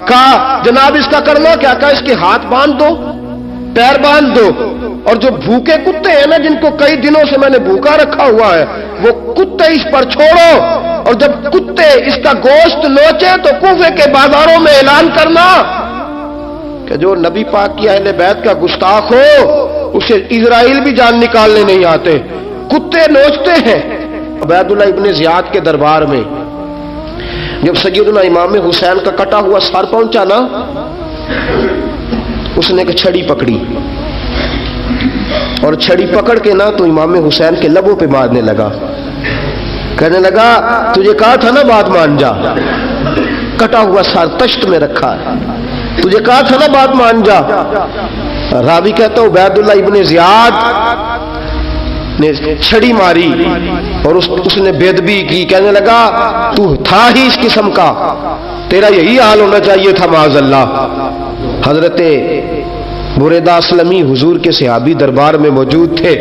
کہا جناب اس کا کرنا کیا؟ کہا اس کے ہاتھ باندھ دو، پیر باندھ دو، اور جو بھوکے کتے ہیں نا، جن کو کئی دنوں سے میں نے بھوکا رکھا ہوا ہے، وہ کتے اس پر چھوڑو، اور جب کتے اس کا گوشت نوچے تو کوفے کے بازاروں میں اعلان کرنا کہ جو نبی پاک کی اہل بیت کا گستاخ ہو اسے اسرائیل بھی جان نکالنے نہیں آتے، کتے نوچتے ہیں۔ عبید اللہ ابن زیاد کے دربار میں جب سیدنا امام حسین کا کٹا ہوا سر پہنچا نا، اس نے ایک چھڑی پکڑی، اور چھڑی پکڑ کے نا تو امام حسین کے لبوں پہ مارنے لگا، کہنے لگا تجھے کہا تھا نا بات مان جا، کٹا ہوا سر تشت میں رکھا ہے، تجھے کہا تھا نا بات مان جا۔ راوی کہتا ہوں عبید اللہ ابن زیاد نے چھڑی ماری اور اس نے بے ادبی کی، کہنے لگا تو تھا ہی اس قسم کا، تیرا یہی حال ہونا چاہیے تھا معاذ اللہ۔ حضرت بریدہ اسلمی حضور کے صحابی دربار میں موجود تھے،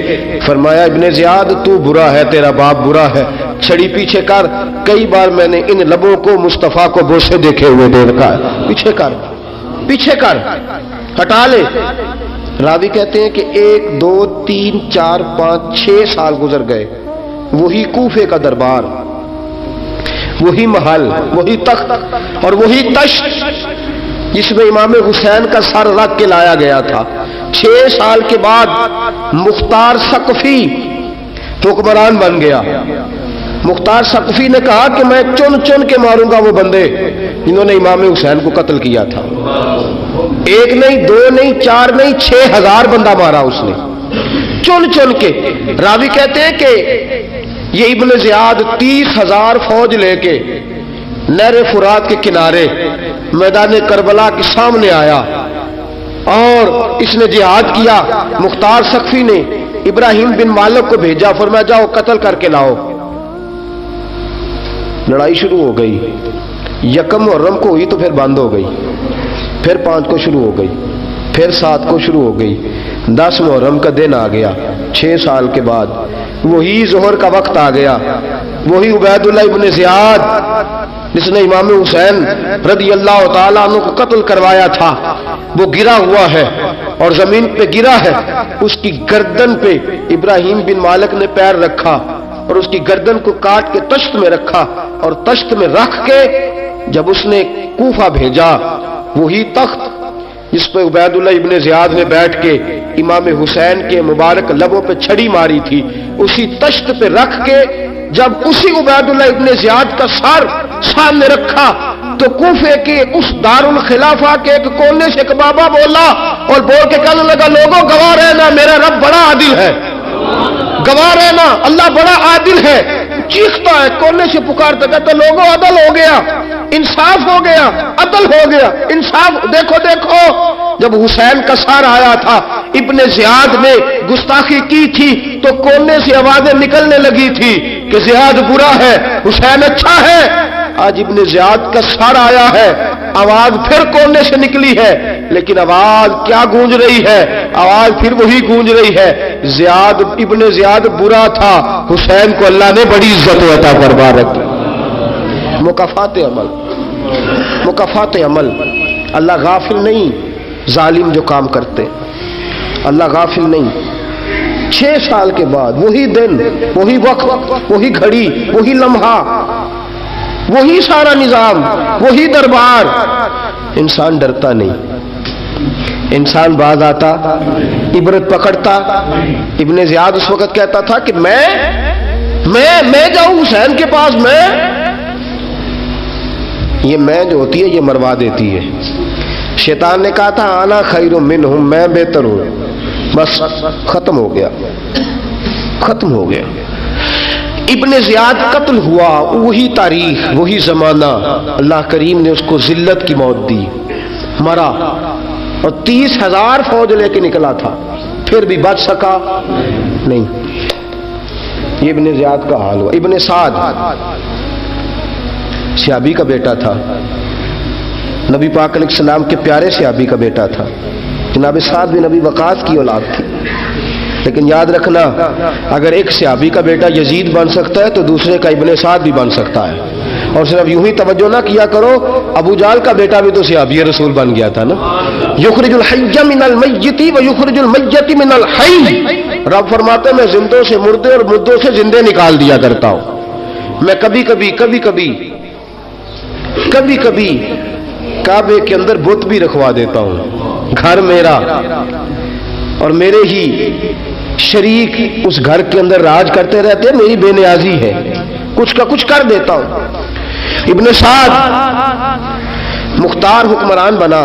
فرمایا ابن زیاد تو برا ہے، تیرا باپ برا ہے، چھڑی پیچھے کر۔ کئی بار میں نے ان لبوں کو مصطفیٰ کو بوسے دیکھے ہوئے دیکھا ہے، پیچھے کر، پیچھے کر، ہٹا لے۔ راوی کہتے ہیں کہ 1 2 3 4 5 6 سال گزر گئے، وہی کوفے کا دربار، وہی محل، وہی تخت اور وہی تشت جس میں امام حسین کا سر رکھ کے لایا گیا تھا۔ 6 سال کے بعد مختار ثقفی حکمران بن گیا۔ مختار ثقفی نے کہا کہ میں چن چن کے ماروں گا وہ بندے جنہوں نے امام حسین کو قتل کیا تھا۔ 1 نہیں 2 نہیں 4 نہیں 6000 بندہ مارا اس نے، چن چن کے۔ راوی کہتے ہیں کہ یہ ابن زیاد 30,000 فوج لے کے نہر فرات کے کنارے میدان کربلا کے سامنے آیا اور اس نے جہاد کیا۔ مختار ثقفی نے ابراہیم بن مالک کو بھیجا، فرمایا جاؤ قتل کر کے لاؤ۔ لڑائی شروع ہو گئی، 1 محرم کو ہوئی تو پھر بند ہو گئی، پھر 5 کو شروع ہو گئی، پھر 7 کو شروع ہو گئی، 10 محرم کا دن آ گیا۔ 6 سال کے بعد وہی ظہر کا وقت آ گیا، وہی عبید اللہ ابن زیاد جس نے امام حسین رضی اللہ تعالیٰ عنہ کو قتل کروایا تھا، وہ گرا ہوا ہے اور زمین پہ گرا ہے۔ اس کی گردن پہ ابراہیم بن مالک نے پیر رکھا اور اس کی گردن کو کاٹ کے تشت میں رکھا، اور تشت میں رکھ کے جب اس نے کوفہ بھیجا، وہی تخت جس پہ عبید اللہ ابن زیاد نے بیٹھ کے امام حسین کے مبارک لبوں پہ چھڑی ماری تھی، اسی تشت پہ رکھ کے جب اسی عبید اللہ ابن زیاد کا سر سامنے رکھا تو کوفے کے اس دارالخلافہ کے ایک کونے سے ایک بابا بولا اور بول کے کہنے لگا لوگوں گواہ رہنا میرا رب بڑا عادل ہے، گواہ رہنا اللہ بڑا عادل ہے۔ چیختا ہے، کونے سے پکارتا، کہتا لوگوں عدل ہو گیا، انصاف ہو گیا، عدل ہو گیا، انصاف۔ دیکھو دیکھو، جب حسین کا سر آیا تھا ابن زیاد نے گستاخی کی تھی تو کونے سے آوازیں نکلنے لگی تھی کہ زیاد برا ہے، حسین اچھا ہے۔ آج ابن زیاد کا سر آیا ہے، آواز پھر کونے سے نکلی ہے، لیکن آواز کیا گونج رہی ہے؟ آواز پھر وہی گونج رہی ہے، زیاد ابن زیاد برا تھا، حسین کو اللہ نے بڑی عزت عطا فرما رکھی۔ مکافات عمل، مکافات عمل۔ اللہ غافل نہیں ظالم جو کام کرتے، اللہ غافل نہیں۔ 6 سال کے بعد وہی دن، وہی وقت، وہی گھڑی، وہی لمحہ، وہی سارا نظام، وہی دربار۔ انسان ڈرتا نہیں، انسان باز آتا، عبرت پکڑتا۔ ابن زیاد اس وقت کہتا تھا کہ میں جاؤں حسین کے پاس، یہ میں جو ہوتی ہے یہ مروا دیتی ہے۔ شیطان نے کہا تھا انا خیر منہم، میں بہتر ہوں، بس ختم ہو گیا، ختم ہو گیا۔ ابن زیاد قتل ہوا، وہی تاریخ، وہی زمانہ، اللہ کریم نے اس کو ذلت کی موت دی، مرا، اور 30,000 فوج لے کے نکلا تھا، پھر بھی بچ سکا نہیں۔ یہ ابن زیاد کا حال ہوا۔ ابن سعد صحابی کا بیٹا تھا، نبی پاک علیہ السلام کے پیارے صحابی کا بیٹا تھا، جناب سعد بن نبی وقاص کی اولاد تھی۔ لیکن یاد رکھنا، اگر ایک صحابی کا بیٹا یزید بن سکتا ہے تو دوسرے کا ابن سعد بھی بن سکتا ہے۔ اور صرف یوں ہی توجہ نہ کیا کرو، ابو جال کا بیٹا بھی تو صحابی رسول بن گیا تھا نا. یخرج الحی من المیت و یخرج المیت من الحی. رب فرماتے ہیں میں زندوں سے مردے اور مردوں سے زندے نکال دیا کرتا ہوں. میں کبھی کبھی کعبے کے اندر بت بھی رکھوا دیتا ہوں. گھر میرا اور میرے ہی شریک اس گھر کے اندر راج کرتے رہتے ہیں، میری بے نیازی ہے، کچھ کا کچھ کر دیتا ہوں. ابن سعد مختار حکمران بنا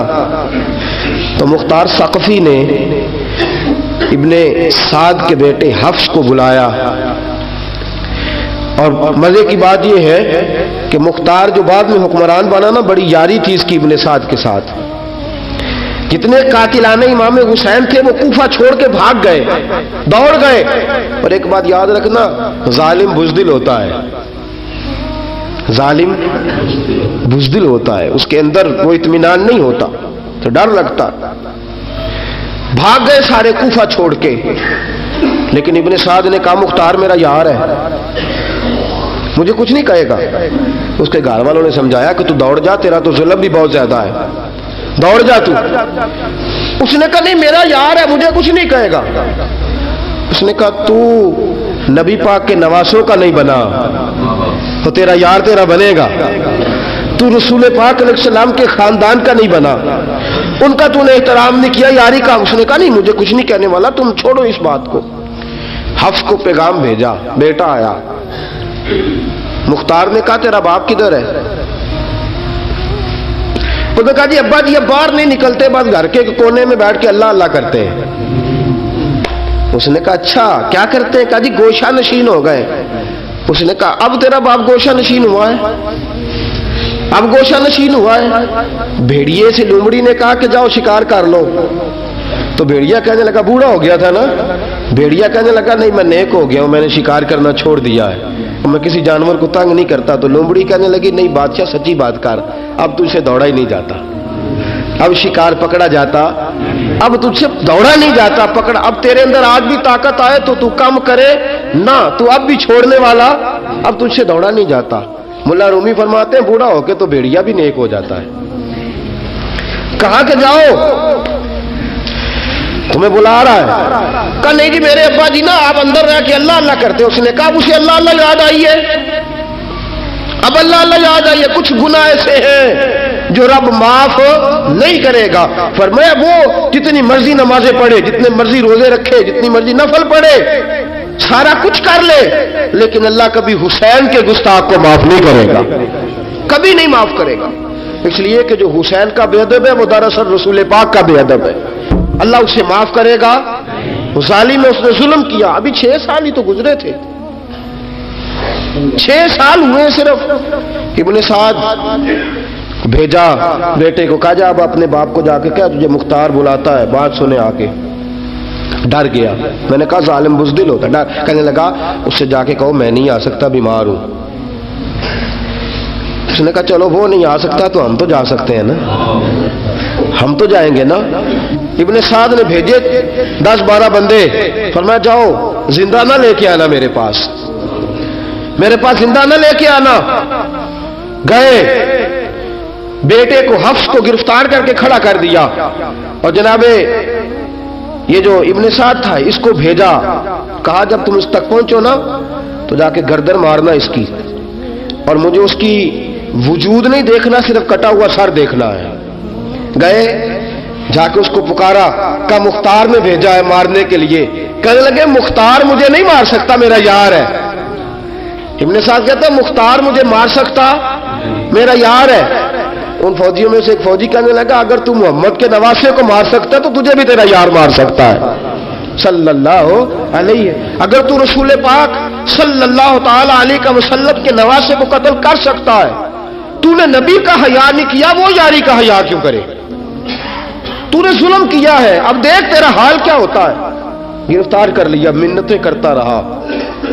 تو مختار ثقفی نے ابن سعد کے بیٹے حفص کو بلایا. اور مزے کی بات یہ ہے کہ مختار جو بعد میں حکمران بنا نا، بڑی یاری تھی اس کی ابن سعد کے ساتھ. جتنے قاتلان امام حسین تھے وہ کوفہ چھوڑ کے بھاگ گئے، دوڑ گئے. اور ایک بات یاد رکھنا، ظالم بزدل ہوتا ہے، ظالم بزدل ہوتا ہے، اس کے اندر وہ اطمینان نہیں ہوتا، تو ڈر لگتا. بھاگ گئے سارے کوفہ چھوڑ کے. لیکن ابن سعد نے کہا مختار میرا یار ہے، مجھے کچھ نہیں کہے گا. اس کے گھر والوں نے سمجھایا کہ تو دوڑ جا، تیرا تو ظلم بھی بہت زیادہ ہے، دوڑ جا تو. اس نے کہا نہیں میرا یار ہے، مجھے کچھ نہیں کہے گا. اس نے کہا تو نبی پاک کے نواسوں کا نہیں بنا تو تیرا یار تیرا بنے گا. تو رسول پاک علیہ السلام کے خاندان کا نہیں بنا، ان کا تو نے احترام نہیں کیا، یاری کا. اس نے کہا نہیں مجھے کچھ نہیں کہنے والا، تم چھوڑو اس بات کو. حفص کو پیغام بھیجا، بیٹا آیا. مختار نے کہا تیرا باپ کدھر ہے؟ تو نے کہا جی ابا جی اب باہر نہیں نکلتے، بس گھر کے کونے میں بیٹھ کے اللہ اللہ کرتے ہیں. اس نے کہا اچھا کیا کرتے ہیں؟ کہا جی گوشہ نشین ہو گئے. اس نے کہا اب تیرا باپ گوشہ نشین ہوا ہے؟ اب گوشہ نشین ہوا ہے. بھیڑیے سے لومڑی نے کہا کہ جاؤ شکار کر لو. تو بھیڑیا کہنے لگا بوڑھا ہو گیا تھا نا. بھیڑیا کہنے لگا نہیں میں نیک ہو گیا ہوں، میں نے شکار کرنا چھوڑ دیا ہے، میں کسی جانور کو تنگ نہیں کرتا. تو لومڑی کہنے لگی نہیں بادشاہ سچی بات کر، اب تجھ سے دوڑا ہی نہیں جاتا، اب شکار پکڑا جاتا، اب تجھ سے دوڑا نہیں جاتا پکڑا. اب تیرے اندر آج بھی طاقت آئے تو کم کرے نہ، تو اب بھی چھوڑنے والا، اب تجھ سے دوڑا نہیں جاتا. ملا رومی فرماتے ہیں بوڑھا ہو کے تو بھیڑیا بھی نیک ہو جاتا ہے. کہا کہ جاؤ تمہیں بلا رہا ہے. کہا نہیں جی میرے ابا جی نا آپ اندر رہ کے اللہ اللہ کرتے. اس نے کہا اسے اللہ اللہ یاد آئی ہے، اب اللہ اللہ یاد آئی ہے، کچھ گناہ ایسے ہیں جو رب معاف نہیں کرے گا. فرمایا وہ جتنی مرضی نمازیں پڑھے، جتنے مرضی روزے رکھے، جتنی مرضی نفل پڑھے، سارا کچھ کر لے، لیکن اللہ کبھی حسین کے گستاخ کو معاف نہیں کرے گا، کبھی نہیں معاف کرے گا. اس لیے کہ جو حسین کا بے ادب ہے وہ دراصل رسول پاک کا بے ادب ہے. اللہ اسے معاف کرے گا؟ ظالم میں اس نے ظلم کیا. ابھی 6 سال ہی تو گزرے تھے، 6 سال ہوئے صرف. ابن سعد بھیجا بیٹے کو، کہا جا اب اپنے باپ کو جا کے کہا تجھے مختار بلاتا ہے، بات سنے آ کے. ڈر گیا. میں نے کہا ظالم بزدل ہوتا ہے. کہنے لگا اس سے جا کے کہو میں نہیں آ سکتا، بیمار ہوں. اس نے کہا چلو وہ نہیں آ سکتا تو ہم تو جا سکتے ہیں نا، ہم تو جائیں گے نا. ابن سعد نے بھیجے 10-12 بندے، فرمایا جاؤ زندہ نہ لے کے آنا، میرے پاس زندہ نہ لے کے آنا. گئے بیٹے کو حفص کو گرفتار کر کے کھڑا کر دیا. اور جناب یہ جو ابن سعد تھا اس کو بھیجا، کہا جب تم اس تک پہنچو نا تو جا کے گردن مارنا اس کی، اور مجھے اس کی وجود نہیں دیکھنا، صرف کٹا ہوا سر دیکھنا ہے. گئے جا کے اس کو پکارا، کہا مختار نے بھیجا ہے مارنے کے لیے. کہنے لگے مختار مجھے نہیں مار سکتا، میرا یار ہے. ابن سعد کہتا ہے مختار مجھے مار سکتا، میرا یار ہے. ان فوجیوں میں سے ایک فوجی کہنے لگا اگر تو محمد کے نواسے کو مار سکتا ہے تو تجھے بھی تیرا یار مار سکتا ہے صلی اللہ علیہ. اگر تو رسول پاک صلی اللہ تعالی علیہ وسلم کے نواسے کو قتل کر سکتا ہے، تو نے نبی کا حیا نہیں کیا، وہ یاری کا حیا کیوں کرے؟ تو نے ظلم کیا ہے، اب دیکھ تیرا حال کیا ہوتا ہے. گرفتار کر لیا، منتیں کرتا رہا.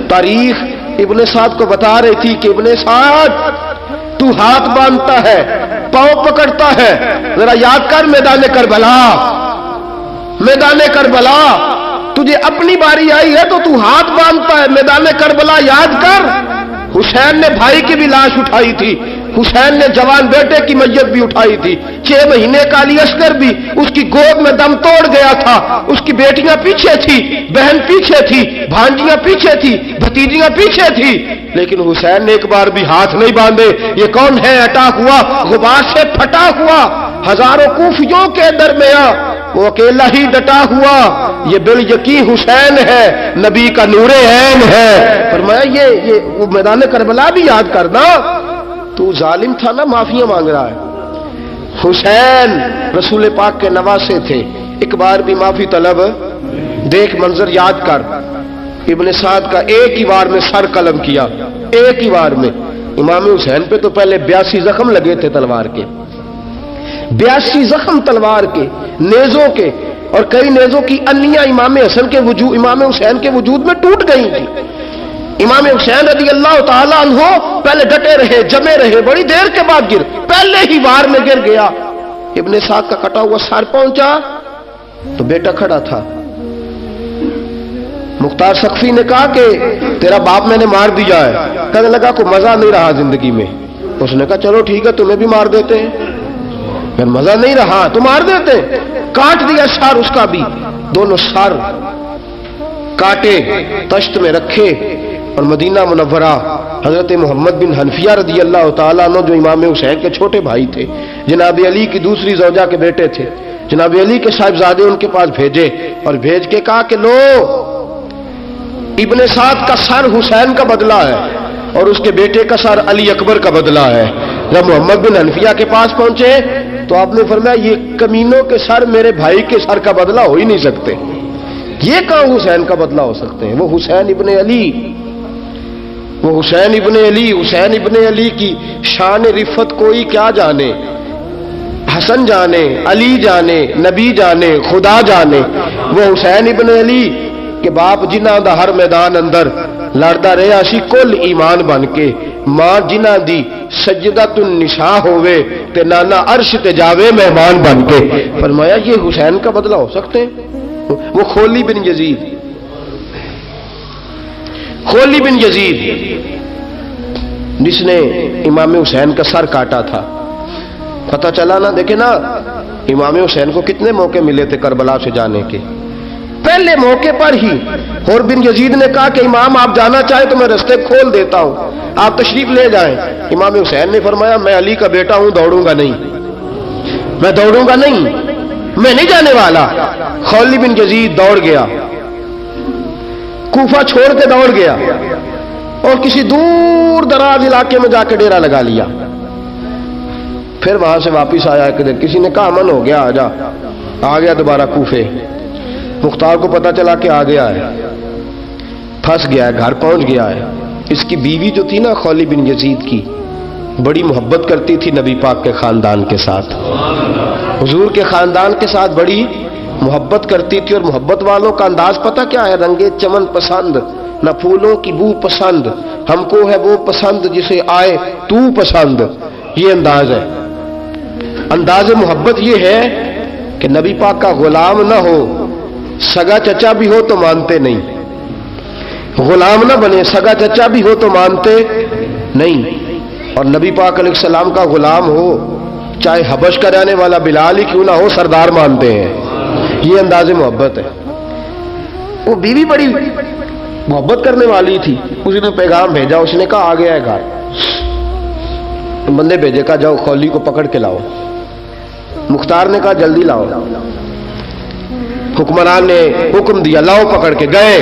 تاریخ ابن سعد کو بتا رہی تھی کہ ابن سعد تو ہاتھ باندھتا ہے، پاؤں پکڑتا ہے، ذرا یاد کر میدان کربلا تجھے اپنی باری آئی ہے تو تو ہاتھ باندھتا ہے. میدان کربلا یاد کر، حسین نے بھائی کی بھی لاش اٹھائی تھی، حسین نے جوان بیٹے کی میت بھی اٹھائی تھی، 6 مہینے کا علی اصغر بھی اس کی گود میں دم توڑ گیا تھا، اس کی بیٹیاں پیچھے تھی، بہن پیچھے تھی، بھانجیاں پیچھے تھی، بھتیجیاں پیچھے تھی، لیکن حسین نے ایک بار بھی ہاتھ نہیں باندھے۔ یہ کون ہے؟ اٹا ہوا، غبار سے پھٹا ہوا، ہزاروں کوفیوں کے درمیان وہ اکیلا ہی ڈٹا ہوا، یہ بال یقین حسین ہے، نبی کا نور عین ہے۔ فرمایا یہ وہ میدان کربلا بھی یاد کرنا، تو ظالم تھا نا، معافیاں مانگ رہا ہے۔ حسین رسول پاک کے نواسے تھے، ایک بار بھی معافی طلب، دیکھ منظر یاد کر، ابن سعد کا ایک ہی وار میں سر قلم کیا، ایک ہی وار میں۔ امام حسین پہ تو پہلے 82 زخم لگے تھے تلوار کے، 82 زخم تلوار کے، نیزوں کے، اور کئی نیزوں کی انیاں امام حسین کے وجود میں ٹوٹ گئی تھی۔ امام حسین رضی اللہ تعالیٰ عنہ پہلے ڈٹے رہے، جمے رہے، بڑی دیر کے بعد پہلے ہی وار میں گر گیا۔ ابن سعد کا کٹا ہوا سر پہنچا تو بیٹا کھڑا تھا۔ مختار سقفی نے کہا کہ تیرا باپ میں نے مار دیا ہے۔ کہنے لگا کوئی مزہ نہیں رہا زندگی میں۔ اس نے کہا چلو ٹھیک ہے، تمہیں بھی مار دیتے ہیں۔ پھر مزہ نہیں رہا تو مار دیتے۔ کاٹ دیا سر اس کا بھی، دونوں سر کاٹے، تشت میں رکھے، اور مدینہ منورہ حضرت محمد بن حنفیہ رضی اللہ تعالیٰ عنہ جو امام حسین کے چھوٹے بھائی تھے، جناب علی کی دوسری زوجہ کے بیٹے تھے، جناب علی کے صاحبزادے ان کے پاس بھیجے، اور بھیج کے کہا کہ لو ابن سعد کا سر حسین کا بدلہ ہے اور اس کے بیٹے کا سر علی اکبر کا بدلہ ہے۔ جب محمد بن حنفیہ کے پاس پہنچے تو آپ نے فرمایا یہ کمینوں کے سر میرے بھائی کے سر کا بدلہ ہو ہی نہیں سکتے، یہ کہاں حسین کا بدلہ ہو سکتے ہیں؟ وہ حسین ابن علی، وہ حسین ابن علی، حسین ابن علی کی شان رفت کوئی کیا جانے، حسن جانے، علی جانے، نبی جانے، خدا جانے۔ وہ حسین ابن علی کہ باپ جنہ دا ہر میدان اندر لڑدا رہیا سی کل ایمان بن کے، ماں جنہ دی سجدۃ النساء ہوئے تے نانا عرش تے جاوے مہمان بن کے۔ فرمایا یہ حسین کا بدلہ ہو سکتے ہیں؟ وہ خولی بن یزید، خولی بن یزید جس نے امام حسین کا سر کاٹا تھا، پتہ چلا نا، دیکھیں نا امام حسین کو کتنے موقع ملے تھے کربلا سے جانے کے۔ پہلے موقع پر ہی اور بن یزید نے کہا کہ امام آپ جانا چاہیں تو میں رستے کھول دیتا ہوں، آپ تشریف لے جائیں۔ امام حسین نے فرمایا میں علی کا بیٹا ہوں، دوڑوں گا نہیں، میں دوڑوں گا نہیں، میں نہیں جانے والا۔ خولی بن یزید دوڑ گیا، کوفہ چھوڑ کے دوڑ گیا اور کسی دور دراز علاقے میں جا کے ڈیرا لگا لیا۔ پھر وہاں سے واپس آیا ایک دن، کسی نے کہا امن ہو گیا، آجا، آ گیا دوبارہ کوفے۔ مختار کو پتا چلا کہ آ گیا ہے، پھنس گیا ہے، گھر پہنچ گیا ہے۔ اس کی بیوی جو تھی نا خولی بن یزید کی، بڑی محبت کرتی تھی نبی پاک کے خاندان کے ساتھ، حضور کے خاندان کے ساتھ بڑی محبت کرتی تھی، اور محبت والوں کا انداز پتہ کیا ہے؟ رنگے چمن پسند، نہ پھولوں کی بو پسند، ہم کو ہے وہ پسند جسے آئے تو پسند۔ یہ انداز ہے، انداز محبت یہ ہے کہ نبی پاک کا غلام نہ ہو، سگا چچا بھی ہو تو مانتے نہیں، غلام نہ بنے، سگا چچا بھی ہو تو مانتے نہیں، اور نبی پاک علیہ السلام کا غلام ہو، چاہے حبش کا رہنے والا بلال ہی کیوں نہ ہو، سردار مانتے ہیں۔ یہ انداز محبت ہے۔ وہ بیوی بڑی محبت کرنے والی تھی، اس نے پیغام بھیجا، اس نے کہا آ گیا ہے گھر، بندے بھیجے، کہا جاؤ خولی کو پکڑ کے لاؤ۔ مختار نے کہا جلدی لاؤ، حکمران نے حکم دیا لاؤ، پکڑ کے گئے،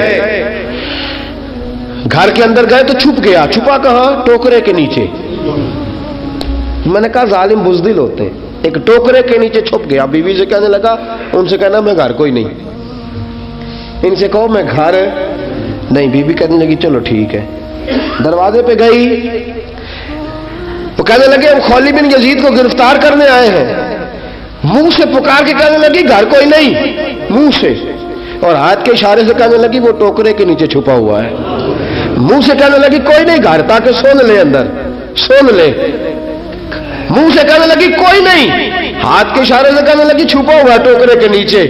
گھر کے اندر گئے تو چھپ گیا۔ چھپا کہاں؟ ٹوکرے کے نیچے۔ میں نے کہا ظالم بزدل ہوتے ہیں، ایک ٹوکرے کے نیچے چھپ گیا۔ بیوی سے کہنے لگا، ان سے کہنا میں گھر کوئی نہیں، ان سے کہو میں گھر نہیں۔ بیوی کہنے لگی چلو ٹھیک ہے۔ دروازے پہ گئی، وہ کہنے لگے ہم خولی بن یزید کو گرفتار کرنے آئے ہیں۔ منہ سے پکار کے کہنے لگی گھر کوئی نہیں، منہ سے، اور ہاتھ کے اشارے سے کہنے لگی وہ ٹوکرے کے نیچے چھپا ہوا ہے۔ منہ سے کہنے لگی کوئی نہیں گھر، تاکہ سن لے، اندر سن لے۔ منہ سے کہنے لگی کوئی نہیں، ہاتھ کے اشارے سے کہنے لگی چھپا ہوا ہے ٹوکرے کے نیچے۔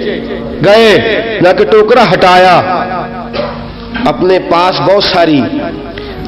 گئے، جا کے ٹوکرا ہٹایا، اپنے پاس بہت ساری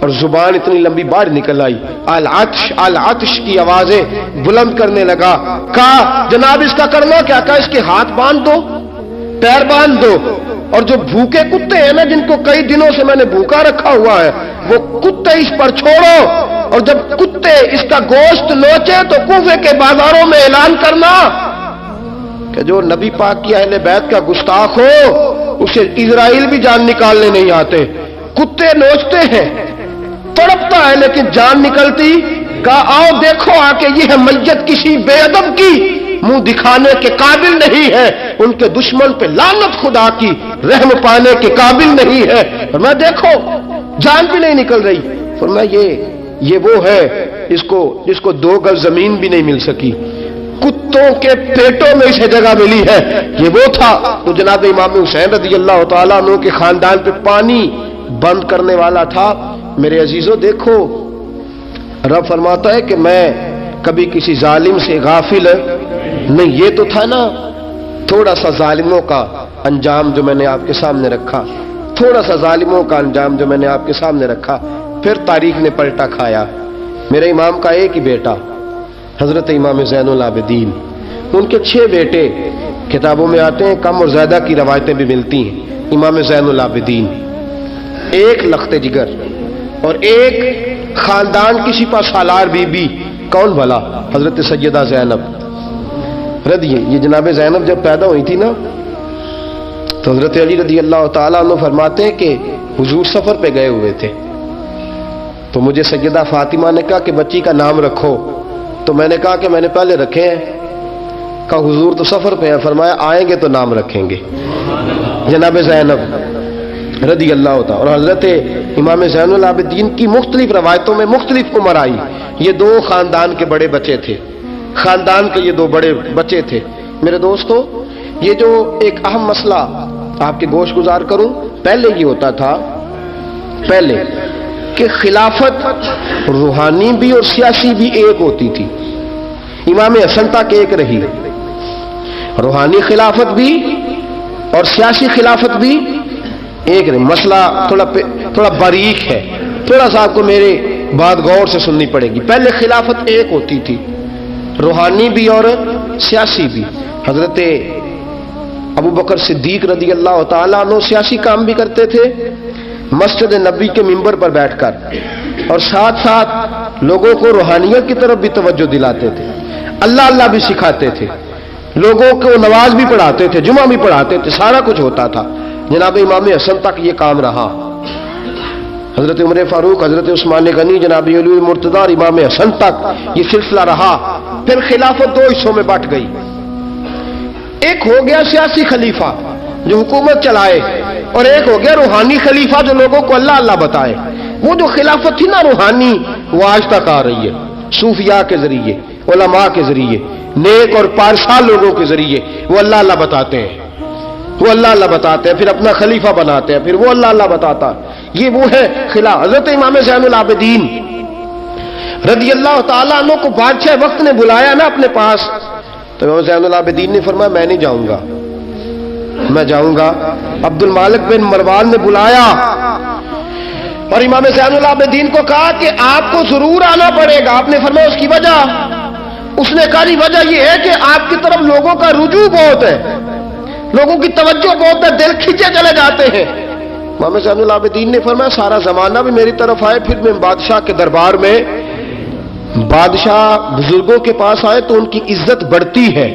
اور زبان اتنی لمبی باہر نکل آئی، العطش العطش کی آوازیں بلند کرنے لگا۔ کہا جناب اس کا کرنا کیا؟ کہا اس کے ہاتھ باندھ دو، پیر باندھ دو، اور جو بھوکے کتے ہیں نا جن کو کئی دنوں سے میں نے بھوکا رکھا ہوا ہے، وہ کتے اس پر چھوڑو، اور جب کتے اس کا گوشت نوچے تو کوفے کے بازاروں میں اعلان کرنا کہ جو نبی پاک کی اہل بیت کا گستاخ ہو اسے اسرائیل بھی جان نکالنے نہیں آتے۔ کتے نوچتے ہیں، تڑپتا ہے لیکن جان نکلتی۔ کہا آؤ دیکھو آ کے یہ ہے میت کسی بے ادب کی، منہ دکھانے کے قابل نہیں ہے، ان کے دشمن پہ لعنت خدا کی، رحم پانے کے قابل نہیں ہے۔ اور میں دیکھو جان بھی نہیں نکل رہی۔ فرمایا یہ وہ ہے جس کو 2 گز زمین بھی نہیں مل سکی، کتوں کے پیٹوں میں اسے جگہ ملی ہے۔ یہ وہ تھا تو جناب امام حسین رضی اللہ تعالیٰ عنہ کے خاندان پہ پانی بند کرنے والا تھا۔ میرے عزیزوں دیکھو، رب فرماتا ہے کہ میں کبھی کسی ظالم سے غافل نہیں۔ یہ تو تھا نا تھوڑا سا ظالموں کا انجام جو میں نے آپ کے سامنے رکھا، تھوڑا سا ظالموں کا انجام جو میں نے آپ کے سامنے رکھا، پھر تاریخ نے پلٹا کھایا۔ میرے امام کا ایک ہی بیٹا حضرت امام زین العابدین، ان کے 6 بیٹے کتابوں میں آتے ہیں، کم اور زیادہ کی روایتیں بھی ملتی ہیں۔ امام زین العابدین ایک لخت جگر اور ایک خاندان کی سپہ سالار بی بی، کون بھلا؟ حضرت سیدہ زینب رضی۔ یہ جناب زینب جب پیدا ہوئی تھی نا تو حضرت علی رضی اللہ تعالیٰ عنہ فرماتے ہیں کہ حضور سفر پہ گئے ہوئے تھے، تو مجھے سیدہ فاطمہ نے کہا کہ بچی کا نام رکھو، تو میں نے کہا کہ میں نے پہلے رکھے ہیں۔ کہا حضور تو سفر پہ ہیں، فرمایا آئیں گے تو نام رکھیں گے۔ جناب زینب رضی اللہ تعالیٰ اور حضرت امام زین العابدین کی مختلف روایتوں میں مختلف عمر آئی۔ یہ 2 خاندان کے بڑے بچے تھے، خاندان کے یہ 2 بڑے بچے تھے۔ میرے دوستو یہ جو ایک اہم مسئلہ آپ کے گوش گزار کروں، پہلے یہ ہوتا تھا پہلے کہ خلافت روحانی بھی اور سیاسی بھی ایک ہوتی تھی۔ امام حسن تک ایک رہی، روحانی خلافت بھی اور سیاسی خلافت بھی ایک رہی۔ مسئلہ تھوڑا باریک ہے، تھوڑا سا آپ کو میرے بات غور سے سننی پڑے گی۔ پہلے خلافت ایک ہوتی تھی، روحانی بھی اور سیاسی بھی۔ حضرت ابو بکر صدیق رضی اللہ تعالیٰ عنہ سیاسی کام بھی کرتے تھے مسجد نبی کے منبر پر بیٹھ کر، اور ساتھ ساتھ لوگوں کو روحانیت کی طرف بھی توجہ دلاتے تھے، اللہ اللہ بھی سکھاتے تھے، لوگوں کو نماز بھی پڑھاتے تھے، جمعہ بھی پڑھاتے تھے، سارا کچھ ہوتا تھا۔ جناب امام حسن تک یہ کام رہا، حضرت عمر فاروق، حضرت عثمان غنی، جناب علی مرتضیٰ اور امام حسن تک یہ سلسلہ رہا۔ پھر خلافت 2 حصوں میں بٹ گئی، ایک ہو گیا سیاسی خلیفہ جو حکومت چلائے، اور ایک ہو گیا روحانی خلیفہ جو لوگوں کو اللہ اللہ بتائے۔ وہ جو خلافت تھی نا روحانی، وہ آج تک آ رہی ہے، صوفیاء کے ذریعے، علماء کے ذریعے، نیک اور پارسال لوگوں کے ذریعے وہ اللہ اللہ بتاتے ہیں، وہ اللہ اللہ بتاتے ہیں، پھر اپنا خلیفہ بناتے ہیں، پھر وہ اللہ اللہ بتاتا۔ یہ وہ ہے خلاف۔ حضرت امام زین العابدین رضی اللہ تعالیٰ عنہ کو بادشاہ وقت نے بلایا نا اپنے پاس، تو امام زین العابدین نے فرمایا میں نہیں جاؤں گا، میں جاؤں گا۔ عبد المالک بن مروان نے بلایا اور امام زین العابدین کو کہا کہ آپ کو ضرور آنا پڑے گا۔ آپ نے فرمایا اس کی وجہ؟ اس نے کہا وجہ یہ ہے کہ آپ کی طرف لوگوں کا رجوع بہت ہے، لوگوں کی توجہ بہت ہے، دل کھینچے چلے جاتے ہیں۔ امام زین العابدین نے فرمایا سارا زمانہ بھی میری طرف آئے، پھر میں بادشاہ کے دربار میں، بادشاہ بزرگوں کے پاس آئے تو ان کی عزت بڑھتی ہے،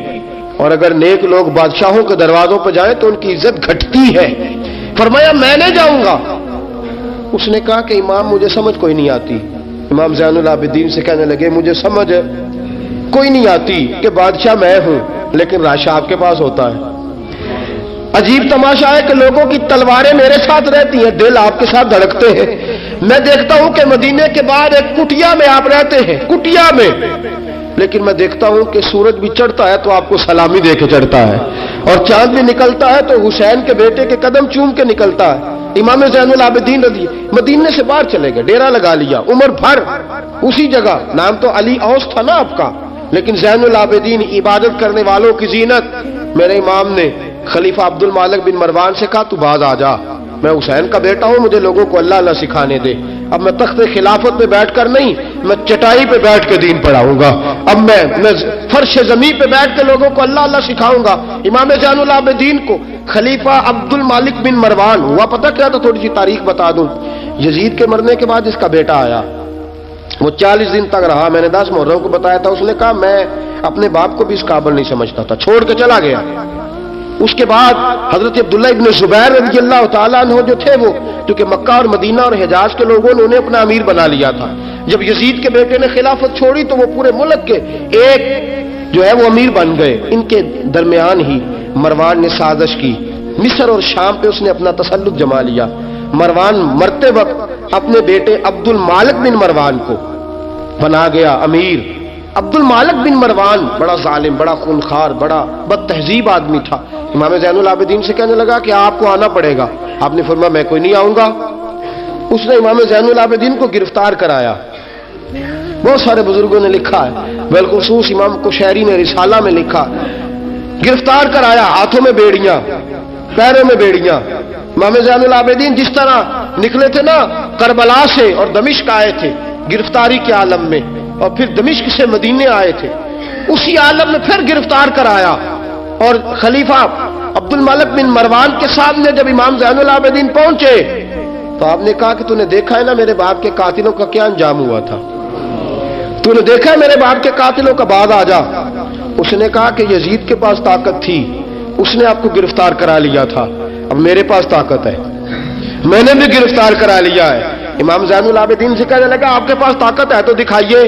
اور اگر نیک لوگ بادشاہوں کے دروازوں پہ جائیں تو ان کی عزت گھٹتی ہے۔ فرمایا میں نہیں جاؤں گا۔ اس نے کہا کہ امام مجھے سمجھ کوئی نہیں آتی۔ امام زین العابدین سے کہنے لگے مجھے سمجھ کوئی نہیں آتی کہ بادشاہ میں ہوں لیکن راشا آپ کے پاس ہوتا ہے۔ عجیب تماشا ہے کہ لوگوں کی تلواریں میرے ساتھ رہتی ہیں، دل آپ کے ساتھ دھڑکتے ہیں۔ میں دیکھتا ہوں کہ مدینے کے بعد ایک کٹیا میں آپ رہتے ہیں، کٹیا میں، لیکن میں دیکھتا ہوں کہ سورج بھی چڑھتا ہے تو آپ کو سلامی دے کے چڑھتا ہے، اور چاند بھی نکلتا ہے تو حسین کے بیٹے کے قدم چوم کے نکلتا ہے۔ امام زین العابدین رضی مدینے سے باہر چلے گئے، ڈیرا لگا لیا، عمر بھر اسی جگہ، نام تو علی اوس تھا نا آپ کا، لیکن زین العابدین عبادت کرنے والوں کی زینت۔ میرے امام نے خلیفہ عبد المالک بن مروان سے کہا تو باز آ جا، میں حسین کا بیٹا ہوں, مجھے لوگوں کو اللہ اللہ سکھانے دے. اب میں تخت خلافت پہ بیٹھ کر نہیں, میں چٹائی پہ بیٹھ کے دین پڑھاؤں گا. اب میں فرش زمین پہ بیٹھ کے لوگوں کو اللہ اللہ سکھاؤں گا. امام زین العابدین کو خلیفہ عبد المالک بن مروان ہوا پتہ کیا تھا؟ تھوڑی سی تاریخ بتا دوں. یزید کے مرنے کے بعد اس کا بیٹا آیا, وہ 40 دن تک رہا. میں نے 10 محرم کو بتایا تھا. اس نے کہا میں اپنے باپ کو بھی اس قابل نہیں سمجھتا تھا, چھوڑ کے چلا گیا. اس کے بعد حضرت عبداللہ ابن زبیر رضی اللہ تعالیٰ عنہ جو تھے, وہ کیونکہ مکہ اور مدینہ اور حجاز کے لوگوں نے انہیں اپنا امیر بنا لیا تھا. جب یزید کے بیٹے نے خلافت چھوڑی تو وہ پورے ملک کے ایک جو ہے وہ امیر بن گئے. ان کے درمیان ہی مروان نے سازش کی, مصر اور شام پہ اس نے اپنا تسلط جما لیا. مروان مرتے وقت اپنے بیٹے عبد المالک بن مروان کو بنا گیا امیر. عبد المالک بن مروان بڑا ظالم, بڑا خونخوار, بڑا بد تہذیب آدمی تھا. امام زین العابدین سے کہنے لگا کہ آپ کو آنا پڑے گا. آپ نے فرمایا میں کوئی نہیں آؤں گا. اس نے امام زین العابدین کو گرفتار کرایا. بہت سارے بزرگوں نے لکھا ہے, بالخصوص امام کشیری نے رسالہ میں لکھا, گرفتار کرایا, ہاتھوں میں بیڑیاں, پیروں میں بیڑیاں. امام زین العابدین جس طرح نکلے تھے نا کربلا سے اور دمشق آئے تھے گرفتاری کے عالم میں, اور پھر دمشق سے مدینے آئے تھے, اسی عالم میں پھر گرفتار کرایا. اور خلیفہ عبد المالک بن مروان کے سامنے جب امام زین العابدین پہنچے تو آپ نے کہا کہ تو نے دیکھا ہے نا میرے باپ کے قاتلوں کا کیا انجام ہوا تھا, تو نے دیکھا ہے میرے باپ کے قاتلوں کا, بعد آ جا. اس نے کہا کہ یزید کے پاس طاقت تھی, اس نے آپ کو گرفتار کرا لیا تھا, اب میرے پاس طاقت ہے, میں نے بھی گرفتار کرا لیا ہے. امام زین العابدین سے کہنے لگا آپ کے پاس طاقت ہے تو دکھائیے,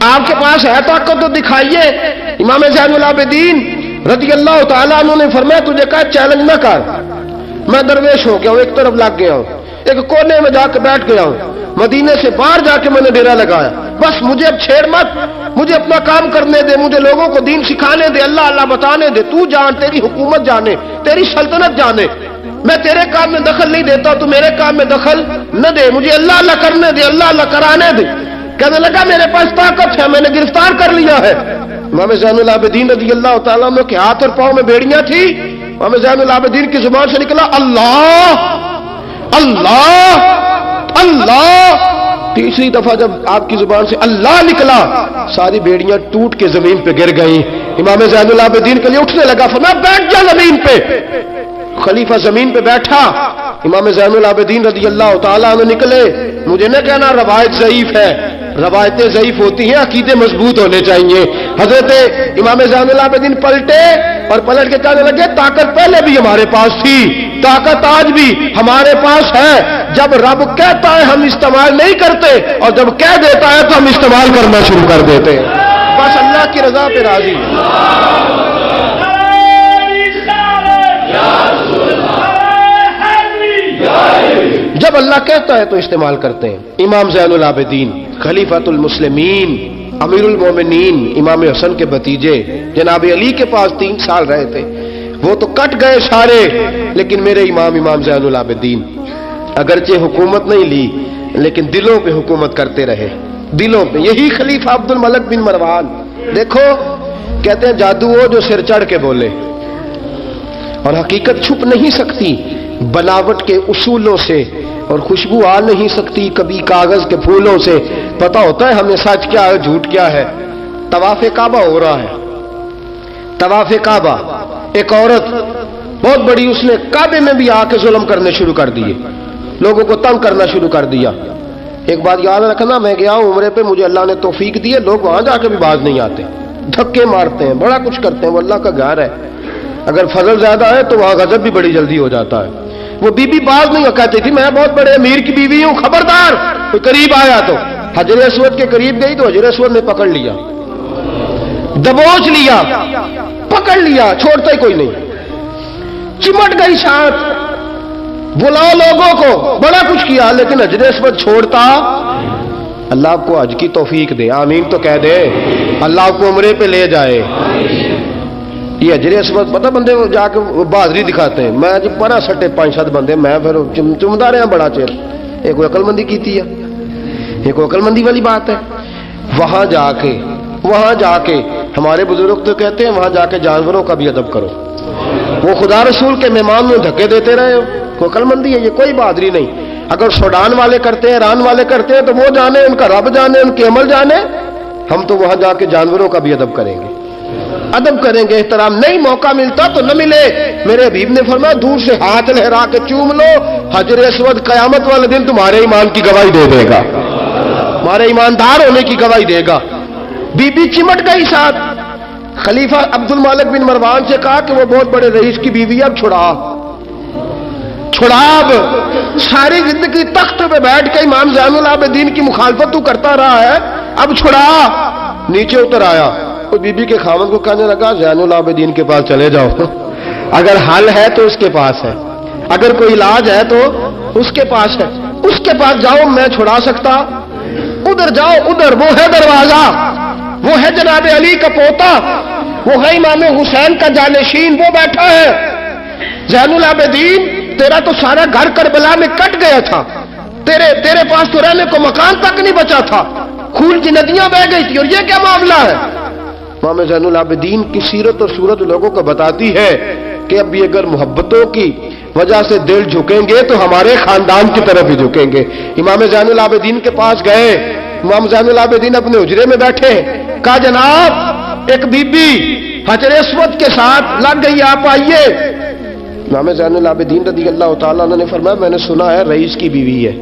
آپ کے پاس ہے طاقت تو دکھائیے. امام زین العابدین رضی اللہ تعالیٰ عنہ نے فرمایا تجھے کہا چیلنج نہ کر, میں درویش ہو گیا ہوں, ایک طرف لگ گیا ہوں, ایک کونے میں جا کے بیٹھ گیا ہوں, مدینے سے باہر جا کے میں نے ڈیرا لگایا, بس مجھے اب چھیڑ مت, مجھے اپنا کام کرنے دے, مجھے لوگوں کو دین سکھانے دے, اللہ اللہ بتانے دے. تو جان, تیری حکومت جانے, تیری سلطنت جانے, میں تیرے کام میں دخل نہیں دیتا, تو میرے کام میں دخل نہ دے, مجھے اللہ اللہ کرنے دے, اللہ اللہ کرانے دے. کہنے لگا میرے پاس طاقت ہے, میں نے گرفتار کر لیا ہے. امام زین العابدین رضی اللہ تعالیٰ عنہ کے ہاتھ اور پاؤں میں بیڑیاں تھی. امام زین العابدین کی زبان سے نکلا اللہ اللہ اللہ. تیسری دفعہ جب آپ کی زبان سے اللہ نکلا ساری بیڑیاں ٹوٹ کے زمین پہ گر گئیں. امام زین العابدین کے لیے اٹھنے لگا, فرمایا بیٹھ جا زمین پہ. خلیفہ زمین پہ بیٹھا. امام زین العابدین رضی اللہ تعالیٰ عنہ نکلے. مجھے نہ کہنا روایت ضعیف ہے, روایتیں ضعیف ہوتی ہیں, عقیدے مضبوط ہونے چاہیے. حضرت امام زین العابدین پلٹے اور پلٹ کے کہنے لگے طاقت پہلے بھی ہمارے پاس تھی, طاقت آج بھی ہمارے پاس ہے. جب رب کہتا ہے ہم استعمال نہیں کرتے, اور جب کہہ دیتا ہے تو ہم استعمال کرنا شروع کر دیتے ہیں. بس اللہ کی رضا پہ راضی. جب اللہ کہتا ہے تو استعمال کرتے ہیں. امام زین العابدین خلیفۃ المسلمین امیر المومنین امام حسن کے بھتیجے جناب علی کے پاس 3 سال رہے تھے. وہ تو کٹ گئے سارے, لیکن میرے امام زین العابدین اگرچہ حکومت نہیں لی لیکن دلوں پہ حکومت کرتے رہے, دلوں پہ. یہی خلیفہ عبد الملک بن مروان. دیکھو کہتے ہیں جادو ہو جو سر چڑھ کے بولے, اور حقیقت چھپ نہیں سکتی بناوٹ کے اصولوں سے, اور خوشبو آ نہیں سکتی کبھی کاغذ کے پھولوں سے. پتہ ہوتا ہے ہمیں سچ کیا ہے جھوٹ کیا ہے. طواف کعبہ ہو رہا ہے, طواف کعبہ, ایک عورت بہت بڑی, اس نے کعبے میں بھی آ کے ظلم کرنے شروع کر دیے, لوگوں کو تنگ کرنا شروع کر دیا. ایک بات یاد رکھنا, میں گیا ہوں عمرے پہ, مجھے اللہ نے توفیق دی ہے, لوگ وہاں جا کے بھی باز نہیں آتے, دھکے مارتے ہیں, بڑا کچھ کرتے ہیں. وہ اللہ کا گھر ہے, اگر فضل زیادہ ہے تو وہاں غضب بھی بڑی جلدی ہو جاتا ہے. وہ بی بی باز نہیں کہتی تھی میں بہت بڑے امیر کی بیوی ہوں, خبردار کوئی قریب آیا تو حجر اسود کے قریب گئی تو حجر اسود نے پکڑ لیا, دبوچ لیا, پکڑ لیا, چھوڑتا ہی کوئی نہیں. چمٹ گئی ساتھ, بلاؤ لوگوں کو, بڑا کچھ کیا, لیکن حجر اسود چھوڑتا. اللہ آپ کو حج کی توفیق دے, آمین تو کہہ دے. اللہ آپ کو عمرے پہ لے جائے. یہ حجر اسود پتہ بندے جا کے بہادری دکھاتے ہیں. میں جب پڑا سٹے 5-7 بندے, میں پھر چمدا رہا بڑا چیر. ایک وہ عقل مندی کی ہے, ایک عقل مندی والی بات ہے. وہاں جا کے ہمارے بزرگ تو کہتے ہیں وہاں جا کے جانوروں کا بھی ادب کرو. وہ خدا رسول کے مہمان میں دھکے دیتے رہے ہو، کوئی عقل مندی ہے یہ؟ کوئی بہادری نہیں۔ اگر سوڈان والے کرتے ہیں، ایران والے کرتے ہیں تو وہ جانے، ان کا رب جانے، ان کے عمل جانے۔ ہم تو وہاں جا کے جانوروں کا بھی ادب کریں گے، ادب کریں گے، احترام۔ نہیں موقع ملتا تو نہ ملے۔ میرے حبیب نے فرمایا دور سے ہاتھ لہرا کے چوم لو، حجر اسود قیامت والے دن تمہارے ایمان کی گواہی دے دے گا، تمہارے ایماندار ہونے کی گواہی دے گا۔ بی بی چمٹ گئی ساتھ۔ خلیفہ عبد المالک بن مروان سے کہا کہ وہ بہت بڑے رئیس کی بیوی ہے، اب چھڑا اب ساری زندگی تخت پہ بیٹھ کے امام زین العابدین کی مخالفت تو کرتا رہا ہے، اب چھڑا۔ نیچے اتر آیا، وہ بی بی کے خاوند کو کہنے لگا زین العابدین کے پاس چلے جاؤ، اگر حل ہے تو اس کے پاس ہے، اگر کوئی علاج ہے تو اس کے پاس ہے، اس کے پاس جاؤ، میں چھڑا سکتا؟ ادھر جاؤ، ادھر وہ ہے دروازہ، وہ ہے جناب علی کا پوتا، وہ ہے امام حسین کا جانشین، وہ بیٹھا ہے۔ زین العابدین تیرا تو سارا گھر کربلا میں کٹ گیا تھا، تیرے پاس تو رہنے کو مکان تک نہیں بچا تھا، خون کی ندیاں بہ گئی تھی، اور یہ کیا معاملہ ہے؟ امام زین العابدین کی سیرت اور صورت لوگوں کو بتاتی ہے کہ اب بھی اگر محبتوں کی وجہ سے دل جھکیں گے تو ہمارے خاندان کی طرف ہی جھکیں گے۔ امام زین العابدین کے پاس گئے، امام زین العابدین اپنے حجرے میں بیٹھے، کہا جناب ایک بی بی حجر اسود کے ساتھ لگ گئی، آپ آئیے۔ امام زین العابدین رضی اللہ تعالیٰ عنہ نے فرمایا میں نے سنا ہے رئیس کی بیوی ہے،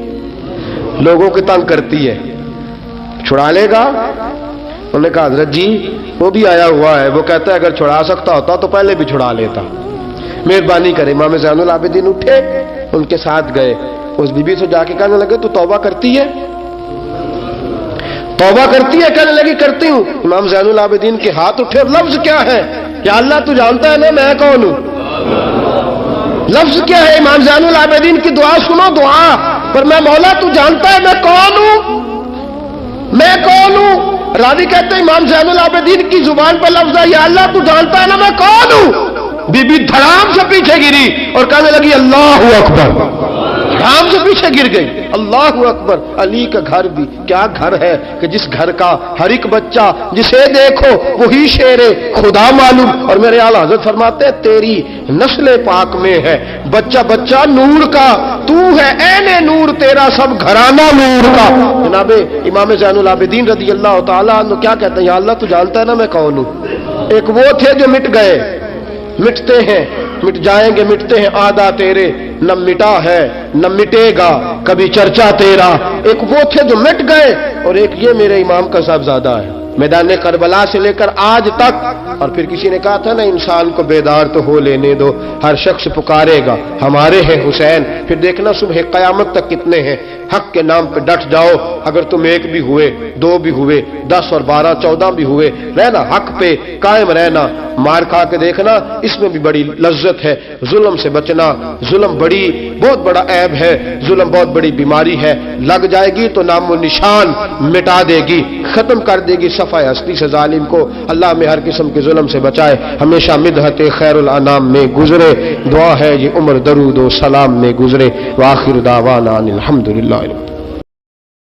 لوگوں کی تنگ کرتی ہے، چھڑا لے گا؟ انہوں نے کہا حضرت جی وہ بھی آیا ہوا ہے، وہ کہتا ہے اگر چھڑا سکتا ہوتا تو پہلے بھی چھڑا لیتا، مہربانی کرے۔ امام زین العابدین اٹھے، ان کے ساتھ گئے، اس بی بی سے جا کے کہنے لگے تو توبہ کرتی ہے؟ توبہ کرتی ہے؟ کہنے لگی کرتی ہوں۔ امام زین العابدین کے ہاتھ اٹھے، اور لفظ کیا ہے؟ یا اللہ تو جانتا ہے نا میں کون ہوں۔ لفظ کیا ہے؟ امام زین العابدین کی دعا سنو، دعا پر میں مولا تو جانتا ہے میں کون ہوں، میں کون ہوں۔ راوی کہتے ہیں امام زین العابدین کی زبان پر لفظ ہے یا اللہ تو جانتا ہے نا میں کون ہوں۔ بی بی دھڑام سے پیچھے گری اور کہنے لگی اللہ اکبر، دھڑام سے پیچھے گر گئی، اللہ اکبر۔ علی کا گھر بھی کیا گھر ہے کہ جس گھر کا ہر ایک بچہ جسے دیکھو وہی شیر خدا معلوم۔ اور میرے اعلیٰ حضرت فرماتے ہیں تیری نسل پاک میں ہے بچہ بچہ نور کا، تو ہے عین نور، تیرا سب گھرانہ نور کا۔ جناب امام زین العابدین رضی اللہ تعالیٰ عنہ کیا کہتے ہیں؟ یا اللہ تو جانتا ہے نا میں کون ہوں۔ ایک وہ تھے جو مٹ گئے، مٹتے ہیں، مٹ جائیں گے، مٹتے ہیں آدھا تیرے، نہ مٹا ہے نہ مٹے گا کبھی چرچا تیرا۔ ایک وہ تھے جو مٹ گئے، اور ایک یہ میرے امام کا صاحبزادہ ہے، میدان کربلا سے لے کر آج تک۔ اور پھر کسی نے کہا تھا نا انسان کو بیدار تو ہو لینے دو، ہر شخص پکارے گا ہمارے ہیں حسین۔ پھر دیکھنا صبح قیامت تک کتنے ہیں۔ حق کے نام پہ ڈٹ جاؤ، اگر تم ایک بھی ہوئے، دو بھی ہوئے، 10 اور 12 14 بھی ہوئے، رہنا حق پہ قائم رہنا۔ مار کھا کے دیکھنا، اس میں بھی بڑی لذت ہے، ظلم سے بچنا۔ ظلم بہت بڑا عیب ہے، ظلم بہت بڑی بیماری ہے، لگ جائے گی تو نام و نشان مٹا دے گی، ختم کر دے گی صفحہ ہستی سے ظالم کو۔ اللہ میں ہر قسم کے ظلم سے بچائے، ہمیشہ مدحت خیر الانام میں گزرے۔ دعا ہے یہ عمر درود و سلام میں گزرے۔ وآخر دعوانا الحمدللہ۔